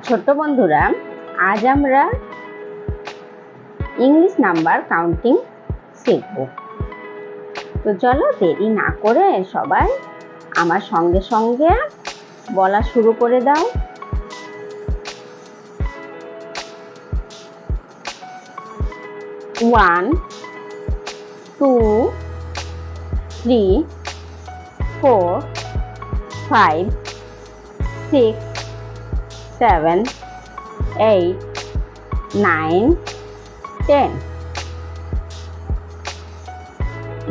ছোট্ট বন্ধুরা, আজ আমরা ইংলিশ নাম্বার কাউন্টিং শিখব। তো চলো দেরি না করে সবাই আমার সঙ্গে সঙ্গে বলা শুরু করে দাও। 1 2 3 4 5 6 7 8 9 10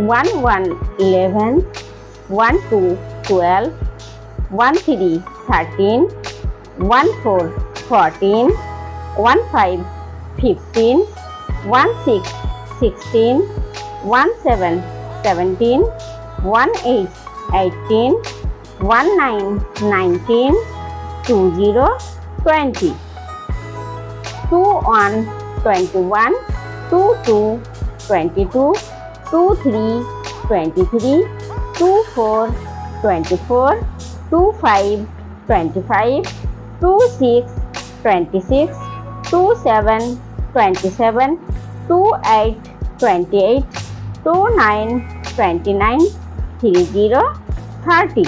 1 1 11 1 2 12 1 3 13 1 4 14 1 5 15 1 6 16 1 7 17 1 8 18 1 9 19 2 0 20 2 1 21 2 2 22 2 3 23 2 4 24 2 5 25 2 6 26 2 7 27 2 8 28 2 9 29 3 0 30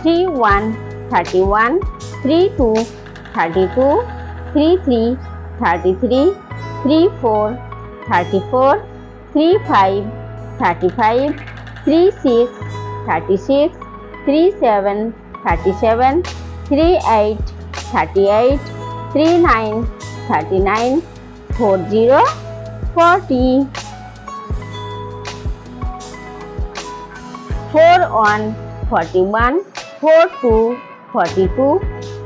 3 1 31 3 2 32 3 3 33 3 4 34 3 5 35 3 6 36 3 7 37 3 8 38 3 9 39 4 0 40 4 1 41 4 2 42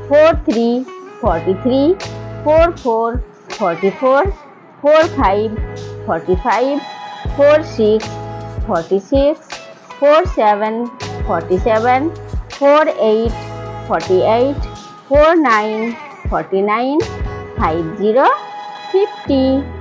4 3 43 4 4 44 4 5 45 4 6 46 4 7 47 4 8 48 4 9 49 5 0 50